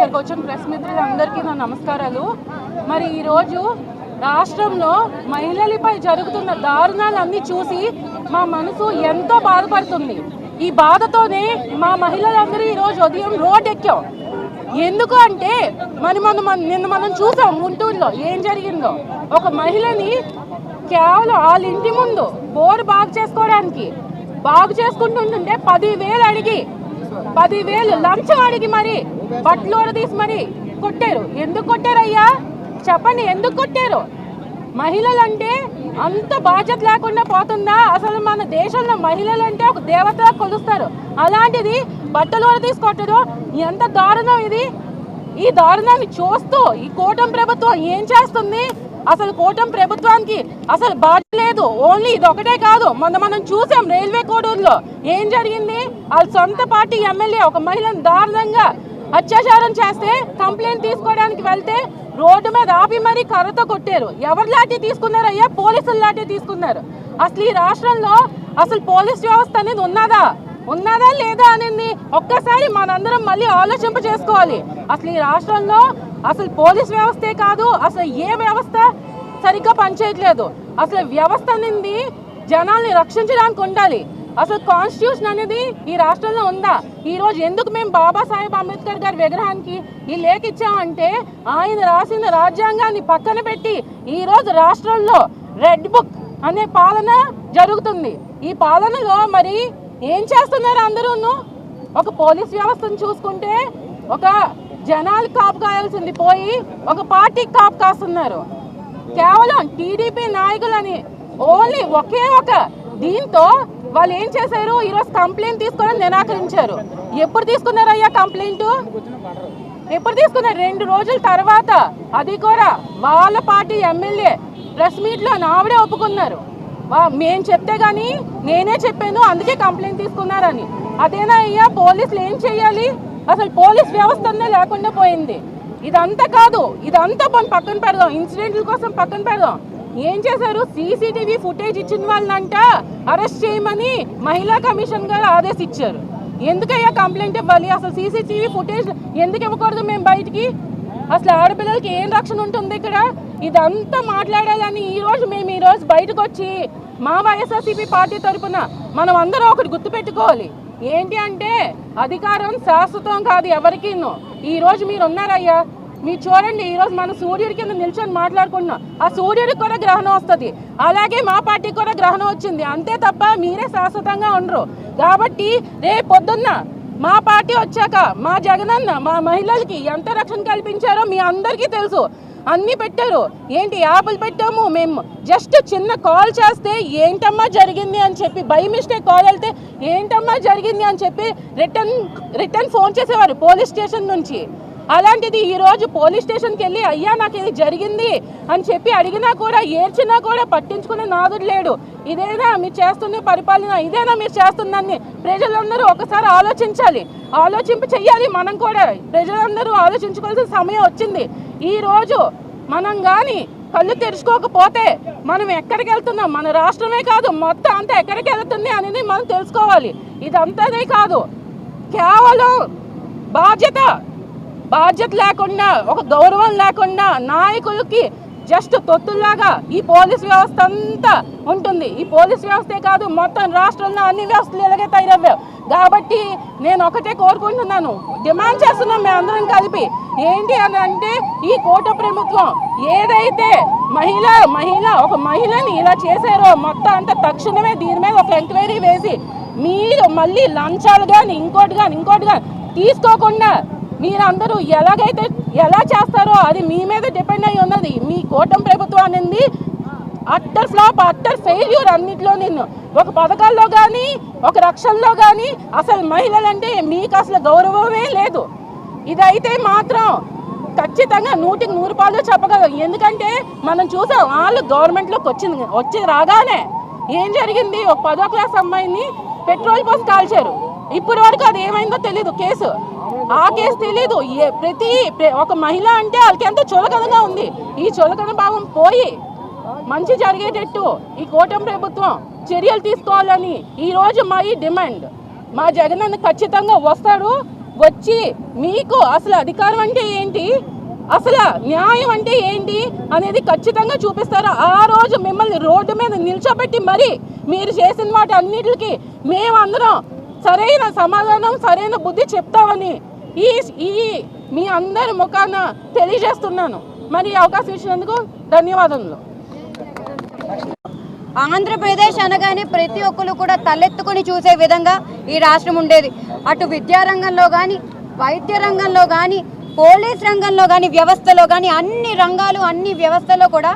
ఇక్కడికి వచ్చిన ప్రెస్ మిత్రులందరికీ నా నమస్కారాలు. మరి ఈరోజు రాష్ట్రంలో మహిళలపై జరుగుతున్న దారుణాలన్నీ చూసి మా మనసు ఎంతో బాధపడుతుంది. ఈ బాధతోనే మా మహిళలందరూ ఈరోజు ఉదయం రోడ్ ఎక్కాం. ఎందుకు అంటే నిన్న మనం చూసాం గుంటూరులో ఏం జరిగిందో. ఒక మహిళని కేవలం వాళ్ళ ఇంటి ముందు బోర్ బాగు చేసుకోవడానికి బాగు చేసుకుంటుంటే 10,000 అడిగి 10,000 లంచం అడిగి మరి బట్టలు తీసి మరి కొట్టారు. ఎందుకు కొట్టారయ్యా చెప్పండి, ఎందుకు కొట్టారు? మహిళలంటే అంత బాధ్యత లేకుండా పోతుందా? అసలు మన దేశంలో మహిళలంటే ఒక దేవతగా కొలుస్తారు. అలాంటిది బట్టలు తీసి కొట్టడం ఎంత దారుణం ఇది! ఈ దారుణాన్ని చూస్తూ ఈ కూటమి ప్రభుత్వం ఏం చేస్తుంది? అసలు కూటమి ప్రభుత్వానికి అసలు బాధ్యత లేదు. ఓన్లీ ఇది ఒకటే కాదు, మనం చూసాం రైల్వే కోడూరులో ఏం జరిగింది. వాళ్ళ సొంత పార్టీ ఎమ్మెల్యే ఒక మహిళను దారుణంగా అత్యాచారం చేస్తే కంప్లైంట్ తీసుకోవడానికి వెళ్తే రోడ్డు మీద ఆపి మరీ కర్రతో కొట్టారు. ఎవరు లాఠీ తీసుకున్నారయ్యా? పోలీసులు లాఠీ తీసుకున్నారు. అసలు ఈ రాష్ట్రంలో అసలు పోలీస్ వ్యవస్థ అనేది ఉన్నదా లేదా అనేది ఒక్కసారి మనందరం మళ్ళీ ఆలోచింప చేసుకోవాలి. అసలు ఈ రాష్ట్రంలో అసలు పోలీస్ వ్యవస్థే కాదు, అసలు ఏ వ్యవస్థ సరిగ్గా పనిచేయట్లేదు. అసలు వ్యవస్థ అనేది జనాల్ని రక్షించడానికి ఉండాలి. అసలు కాన్స్టిట్యూషన్ అనేది ఈ రాష్ట్రంలో ఉందా? ఈరోజు ఎందుకు మేము బాబాసాహెబ్ అంబేద్కర్ గారి విగ్రహానికి ఈ లేఖ ఇచ్చామంటే ఆయన రాసిన రాజ్యాంగాన్ని పక్కన పెట్టి ఈరోజు రాష్ట్రంలో రెడ్ బుక్ అనే పాలన జరుగుతుంది. ఈ పాలనలో మరి ఏం చేస్తున్నారు అందరూను? ఒక పోలీస్ వ్యవస్థను చూసుకుంటే ఒక జనాలు కాపు కాయాల్సింది పోయి ఒక పార్టీకి కాపు కాస్తున్నారు. కేవలం టీడీపీ నాయకులని ఓన్లీ ఒకే ఒక దీంతో వాళ్ళు ఏం చేశారు? ఈరోజు కంప్లైంట్ తీసుకోవడం నిరాకరించారు. ఎప్పుడు తీసుకున్నారయ్యా కంప్లైంట్? ఎప్పుడు తీసుకున్నారు? 2 రోజుల తర్వాత. అది కూడా వాళ్ళ పార్టీ ఎమ్మెల్యే ప్రెస్ మీట్లో ఆవిడే ఒప్పుకున్నారు. మేము చెప్తే గానీ నేనే చెప్పాను అందుకే కంప్లైంట్ తీసుకున్నారని. అదేనా అయ్యా? పోలీసులు ఏం చెయ్యాలి? అసలు పోలీస్ వ్యవస్థ లేకుండా పోయింది. ఇదంతా కాదు, ఇదంతా పక్కన పెడదాం, ఇన్సిడెంట్ల కోసం పక్కన పెడదాం. ఏం చేశారు? సీసీటీవీ ఫుటేజ్ ఇచ్చిన వాళ్ళంట అరెస్ట్ చేయమని మహిళా కమిషన్ గారు ఆదేశించారు. ఎందుకయ్యా కంప్లైంట్ ఇవ్వాలి? అసలు సీసీటీవీ ఫుటేజ్ ఎందుకు ఇవ్వకూడదు మేము బయటికి? అసలు ఆడపిల్లలకి ఏం రక్షణ ఉంటుంది ఇక్కడ? ఇదంతా మాట్లాడాలని మేము ఈరోజు బయటకు వచ్చి మా వైఎస్ఆర్సీపీ పార్టీ తరఫున మనం అందరం ఒకటి గుర్తుపెట్టుకోవాలి. ఏంటి అంటే అధికారం శాశ్వతం కాదు ఎవరికీను. ఈరోజు మీరు ఉన్నారయ్యా, మీరు చూడండి, ఈరోజు మనం సూర్యుడి కింద నిల్చొని మాట్లాడుకుంటున్నాం. ఆ సూర్యుడికి కూడా గ్రహణం వస్తుంది, అలాగే మా పార్టీకి కూడా గ్రహణం వచ్చింది. అంతే తప్ప మీరే శాశ్వతంగా ఉండరు. కాబట్టి రేపు పొద్దున్న మా పార్టీ వచ్చాక మా జగనన్న మా మహిళలకి ఎంత రక్షణ కల్పించారో మీ అందరికీ తెలుసు. అన్నీ పెట్టారు. ఏంటి యాప్లు పెట్టాము మేము. జస్ట్ చిన్న కాల్ చేస్తే ఏంటమ్మా జరిగింది అని చెప్పి బై మిస్టేక్ కాల్ వెళ్తే ఏంటమ్మా జరిగింది అని చెప్పి రిటర్న్ ఫోన్ చేసేవారు పోలీస్ స్టేషన్ నుంచి. అలాంటిది ఈరోజు పోలీస్ స్టేషన్కి వెళ్ళి అయ్యా నాకు ఇది జరిగింది అని చెప్పి అడిగినా కూడా ఏడ్చినా కూడా పట్టించుకునే నాదుడు లేడు. ఇదేనా మీరు చేస్తున్న పరిపాలన? ఇదేనా మీరు చేస్తుందని ప్రజలందరూ ఒకసారి ఆలోచించాలి, ఆలోచింప చెయ్యాలి. మనం కూడా ప్రజలందరూ ఆలోచించుకోవాల్సిన సమయం వచ్చింది. ఈరోజు మనం కానీ కళ్ళు తెరుచుకోకపోతే మనం ఎక్కడికి వెళ్తున్నాం, మన రాష్ట్రమే కాదు మొత్తం అంతా ఎక్కడికి వెళ్తుంది అనేది మనం తెలుసుకోవాలి. ఇదంతానే కాదు, కేవలం బాధ్యత లేకుండా ఒక గౌరవం లేకుండా నాయకులకి జస్ట్ తొత్తుల్లాగా ఈ పోలీస్ వ్యవస్థ అంతా ఉంటుంది. ఈ పోలీస్ వ్యవస్థే కాదు మొత్తం రాష్ట్రంలో అన్ని వ్యవస్థలు ఎలాగే తయారవ్యావు. కాబట్టి నేను ఒకటే కోరుకుంటున్నాను, డిమాండ్ చేస్తున్నాం మేమందరం కలిపి. ఏంటి అని అంటే ఈ కూటమి ప్రభుత్వం ఏదైతే ఒక మహిళని ఇలా చేశారో మొత్తం అంతా తక్షణమే దీని మీద ఒక ఎంక్వైరీ వేసి మీరు మళ్ళీ లంచాలు కానీ ఇంకోటి కానీ తీసుకోకుండా మీరందరూ ఎలా చేస్తారో అది మీ మీద డిపెండ్ అయి ఉన్నది. మీ కూటమి ప్రభుత్వం అనేది అట్టర్ ఫ్లాప్, అట్టర్ ఫెయిల్యూర్ అన్నింటిలో. ఒక పథకాల్లో కానీ ఒక రక్షణలో కానీ అసలు మహిళలంటే మీకు అసలు గౌరవమే లేదు. ఇదైతే మాత్రం ఖచ్చితంగా 100కి 100 పాలు చెప్పగలం. ఎందుకంటే మనం చూసాం వాళ్ళు గవర్నమెంట్లోకి వచ్చి రాగానే ఏం జరిగింది? ఒక 10వ క్లాస్ అమ్మాయిని పెట్రోల్ పోసి కాల్చారు. ఇప్పటి వరకు అది ఏమైందో తెలీదు. ఆ కేసు తెలీదు. ఒక మహిళ అంటే వాళ్ళకి ఎంతో చులకనగా ఉంది. ఈ చులకన భావం పోయి మంచి జరిగేటట్టు ఈ కూటమి ప్రభుత్వం చర్యలు తీసుకోవాలని ఈరోజు మా ఈ డిమాండ్. మా జగనన్న ఖచ్చితంగా వస్తాడు. వచ్చి మీకు అసలు అధికారం అంటే ఏంటి, అసలు న్యాయం అంటే ఏంటి అనేది ఖచ్చితంగా చూపిస్తారు. ఆ రోజు మిమ్మల్ని రోడ్డు మీద నిల్చోబెట్టి మరి మీరు చేసిన వాటి అన్నిటికీ మేమందరం సరైన సమాధానం సరైన బుద్ధి చెప్తామని ఈ మీ అందరి ముఖాన తెలియజేస్తున్నాను. మరి అవకాశం ఇచ్చినందుకు ధన్యవాదములు. ఆంధ్రప్రదేశ్ అనగానే ప్రతి ఒక్కరు కూడా తలెత్తుకొని చూసే విధంగా ఈ రాష్ట్రం ఉండేది. అటు విద్యారంగంలో కానీ, వైద్య రంగంలో కానీ, పోలీస్ రంగంలో కానీ, వ్యవస్థలో కానీ అన్ని రంగాలు అన్ని వ్యవస్థలో కూడా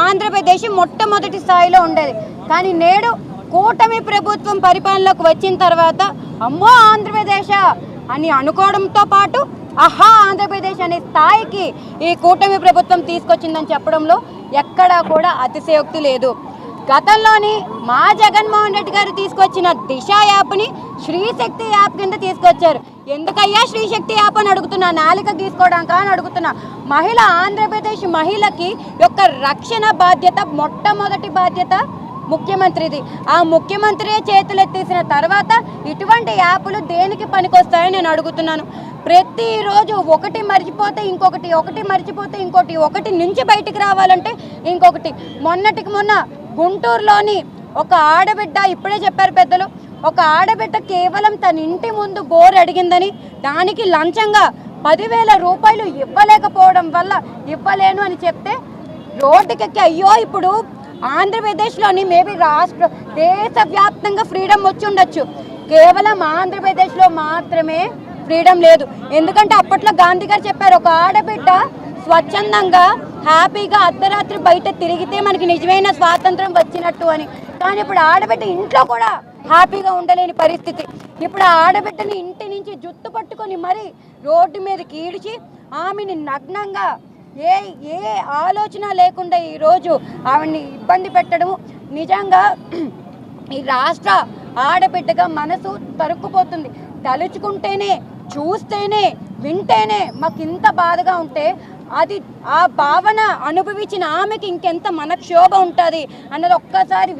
ఆంధ్రప్రదేశ్ మొట్టమొదటి స్థాయిలో ఉండేది. కానీ నేడు కూటమి ప్రభుత్వం పరిపాలనలోకి వచ్చిన తర్వాత అమ్మో ఆంధ్రప్రదేశ్ అని అనుకోవడంతో పాటు ఆహా ఆంధ్రప్రదేశ్ అనే స్థాయికి ఈ కూటమి ప్రభుత్వం తీసుకొచ్చిందని చెప్పడంలో ఎక్కడా కూడా అతిశయోక్తి లేదు. గతంలోని మా జగన్మోహన్ రెడ్డి గారు తీసుకొచ్చిన దిశ యాప్ని శ్రీశక్తి యాప్ కింద తీసుకొచ్చారు. ఎందుకయ్యా శ్రీశక్తి యాప్ అని అడుగుతున్నా, నాలిక గీసుకోవడానికి అని అడుగుతున్నా. ఆంధ్రప్రదేశ్ మహిళకి యొక్క రక్షణ బాధ్యత మొట్టమొదటి బాధ్యత ముఖ్యమంత్రిది. ఆ ముఖ్యమంత్రియే చేతులెత్తేసిన తర్వాత ఇటువంటి యాప్లు దేనికి పనికొస్తాయని నేను అడుగుతున్నాను. ప్రతిరోజు ఒకటి మర్చిపోతే ఇంకొకటి, ఒకటి మర్చిపోతే ఇంకోటి, ఒకటి నుంచి బయటికి రావాలంటే ఇంకొకటి. మొన్నటికి మొన్న గుంటూరులోని ఒక ఆడబిడ్డ, ఇప్పుడే చెప్పారు పెద్దలు, ఒక ఆడబిడ్డ కేవలం తన ఇంటి ముందు బోర్ అడిగిందని దానికి లంచంగా 10,000 రూపాయలు ఇవ్వలేకపోవడం వల్ల ఇవ్వలేను అని చెప్తే రోడ్డుకెక్కి అయ్యో ఇప్పుడు ఆంధ్రప్రదేశ్లోని మేబీ దేశవ్యాప్తంగా ఫ్రీడమ్ వచ్చి ఉండొచ్చు, కేవలం ఆంధ్రప్రదేశ్లో మాత్రమే ఫ్రీడమ్ లేదు. ఎందుకంటే అప్పట్లో గాంధీ గారు చెప్పారు ఒక ఆడబిడ్డ స్వచ్ఛందంగా హ్యాపీగా అర్ధరాత్రి బయట తిరిగితే మనకి నిజమైన స్వాతంత్రం వచ్చినట్టు అని. కానీ ఇప్పుడు ఆడబిడ్డ ఇంట్లో కూడా హ్యాపీగా ఉండలేని పరిస్థితి. ఇప్పుడు ఆ ఆడబిడ్డని ఇంటి నుంచి జుట్టు పట్టుకొని మరి రోడ్డు మీదకి ఈడ్చి ఆమెని నగ్నంగా ఏ ఆలోచన లేకుండా ఈరోజు ఆవిడ్ని ఇబ్బంది పెట్టడము నిజంగా ఈ రాష్ట్ర ఆడబిడ్డగా మనసు తరుక్కుపోతుంది. తలుచుకుంటేనే, చూస్తేనే, వింటేనే మాకు ఇంత బాధగా ఉంటే అది ఆ భావన అనుభవించిన ఆమెకి ఇంకెంత మనక్షోభ ఉంటుంది అన్నది ఒక్కసారి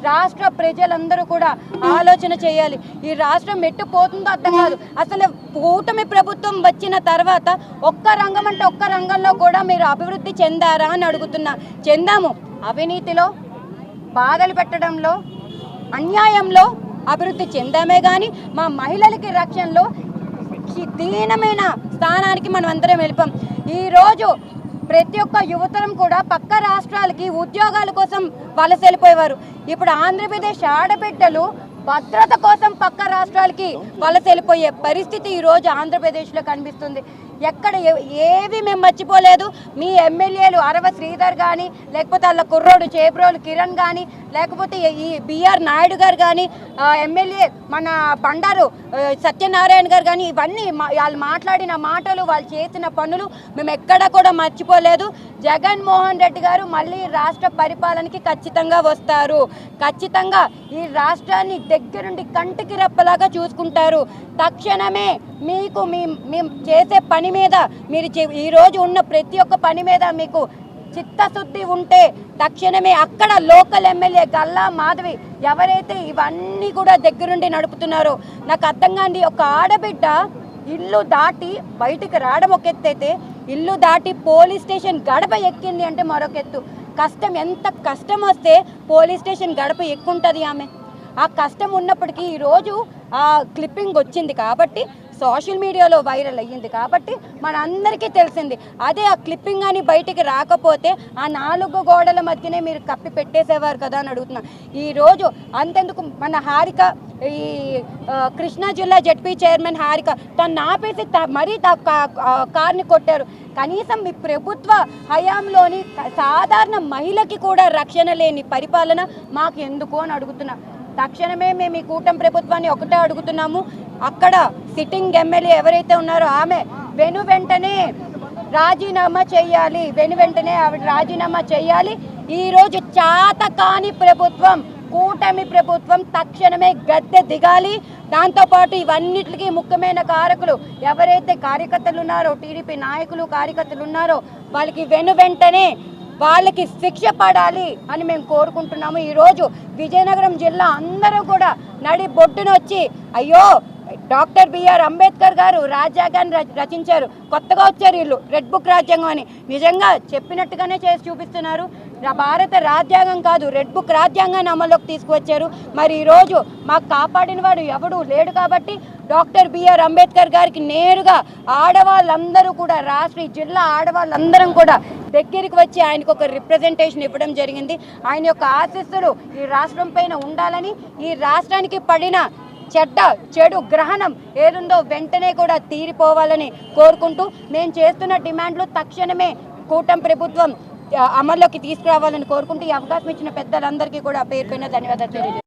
రాష్ట్ర ప్రజలందరూ కూడా ఆలోచన చేయాలి. ఈ రాష్ట్రం ఎట్టుపోతుందో అర్థం కాదు. అసలు కూటమి ప్రభుత్వం వచ్చిన తర్వాత ఒక్క రంగం అంటే ఒక్క రంగంలో కూడా మీరు అభివృద్ధి చెందారా అని అడుగుతున్నా. చెందాము. అవినీతిలో, బాధలు పెట్టడంలో, అన్యాయంలో అభివృద్ధి చెందామే కానీ మా మహిళలకి రక్షణలో దీనమైన స్థానానికి మనం అందరం వెళ్ళిపోం. ఈరోజు ప్రతి ఒక్క యువతరం కూడా పక్క రాష్ట్రాలకి ఉద్యోగాల కోసం వలస వెళ్ళిపోయేవారు. ఇప్పుడు ఆంధ్రప్రదేశ్ ఆడబిడ్డలు భద్రత కోసం పక్క రాష్ట్రాలకి వలస వెళ్ళిపోయే పరిస్థితి ఈరోజు ఆంధ్రప్రదేశ్లో కనిపిస్తుంది. ఎక్కడ ఏవి మేము మర్చిపోలేదు. మీ ఎమ్మెల్యేలు అరవ శ్రీధర్ కానీ, లేకపోతే వాళ్ళ కుర్రోడు చేబ్రోలు కిరణ్ కానీ, లేకపోతే ఈ బిఆర్ నాయుడు గారు కానీ, ఎమ్మెల్యే మన బండారు సత్యనారాయణ గారు కానీ, ఇవన్నీ వాళ్ళు మాట్లాడిన మాటలు, వాళ్ళు చేసిన పనులు మేము ఎక్కడ కూడా మర్చిపోలేదు. జగన్మోహన్ రెడ్డి గారు మళ్ళీ రాష్ట్ర పరిపాలనకి ఖచ్చితంగా వస్తారు. ఖచ్చితంగా ఈ రాష్ట్రాన్ని దగ్గరుండి కంటికి రెప్పలాగా చూసుకుంటారు. తక్షణమే మీకు మేము చేసే పని మీద, మీరు ఈరోజు ఉన్న ప్రతి ఒక్క పని మీద మీకు చిత్తశుద్ధి ఉంటే తక్షణమే అక్కడ లోకల్ ఎమ్మెల్యే గల్లా మాధవి ఎవరైతే ఇవన్నీ కూడా దగ్గరుండి నడుపుతున్నారో నాకు అర్థం కాండి. ఒక ఆడబిడ్డ ఇల్లు దాటి బయటికి రావడం ఒక ఎత్తు అయితే, ఇల్లు దాటి పోలీస్ స్టేషన్ గడప ఎక్కింది అంటే మరొక ఎత్తు. కష్టం, ఎంత కష్టం వస్తే పోలీస్ స్టేషన్ గడప ఎక్కుంటుంది ఆమె. ఆ కష్టం ఉన్నప్పటికీ ఈరోజు ఆ క్లిప్పింగ్ వచ్చింది కాబట్టి, సోషల్ మీడియాలో వైరల్ అయ్యింది కాబట్టి మనందరికీ తెలిసింది. అదే ఆ క్లిప్పింగ్ అని బయటికి రాకపోతే ఆ 4 గోడల మధ్యనే మీరు కప్పి పెట్టేసేవారు కదా అని అడుగుతున్నా. ఈరోజు అంతెందుకు మన హారిక, ఈ కృష్ణా జిల్లా జడ్పీ చైర్మన్ హారిక తను ఆపేసి మరీ కార్ని కొట్టారు. కనీసం మీ ప్రభుత్వ హయాంలోని సాధారణ మహిళకి కూడా రక్షణ లేని పరిపాలన మాకు ఎందుకు అని అడుగుతున్నా. తక్షణమే మేము ఈ కూటమి ప్రభుత్వాన్ని ఒకటే అడుగుతున్నాము. అక్కడ సిట్టింగ్ ఎమ్మెల్యే ఎవరైతే ఉన్నారో ఆమె వెంటనే రాజీనామా చేయాలి. వెంటనే ఆవిడ రాజీనామా చేయాలి. ఈరోజు చాతకాని ప్రభుత్వం, కూటమి ప్రభుత్వం తక్షణమే గద్దె దిగాలి. దాంతోపాటు ఇవన్నిటికీ ముఖ్యమైన కారకులు ఎవరైతే కార్యకర్తలు ఉన్నారో, టీడీపీ నాయకులు కార్యకర్తలు ఉన్నారో వాళ్ళకి వెంటనే వాళ్ళకి శిక్ష పడాలి అని మేము కోరుకుంటున్నాము. ఈరోజు విజయనగరం జిల్లా అందరూ కూడా నడి బొడ్డున వచ్చి అయ్యో డాక్టర్ బిఆర్ అంబేద్కర్ గారు రాజ్యాంగాన్ని రచించారు. కొత్తగా వచ్చారు వీళ్ళు రెడ్ బుక్ రాజ్యాంగం అని. నిజంగా చెప్పినట్టుగానే చేసి చూపిస్తున్నారు. భారత రాజ్యాంగం కాదు, రెడ్ బుక్ రాజ్యాంగాన్ని అమల్లోకి తీసుకువచ్చారు. మరి ఈరోజు మాకు కాపాడిన వాడు ఎవడు లేడు కాబట్టి డాక్టర్ బిఆర్ అంబేద్కర్ గారికి నేరుగా ఆడవాళ్ళందరూ కూడా రాష్ట్ర జిల్లా ఆడవాళ్ళందరం కూడా దగ్గరికి వచ్చి ఆయనకు ఒక రిప్రజెంటేషన్ ఇవ్వడం జరిగింది. ఆయన యొక్క ఆశీస్సులు ఈ రాష్ట్రం పైన ఉండాలని, ఈ రాష్ట్రానికి పడిన చెడు గ్రహణం ఏదుందో వెంటనే కూడా తీరిపోవాలని కోరుకుంటూ మేము చేస్తున్న డిమాండ్లు తక్షణమే కూటమి ప్రభుత్వం అమల్లోకి తీసుకురావాలని కోరుకుంటూ ఈ అవకాశం ఇచ్చిన పెద్దలందరికీ కూడా పేరు పైన ధన్యవాదాలు తెలియజేస్తాను.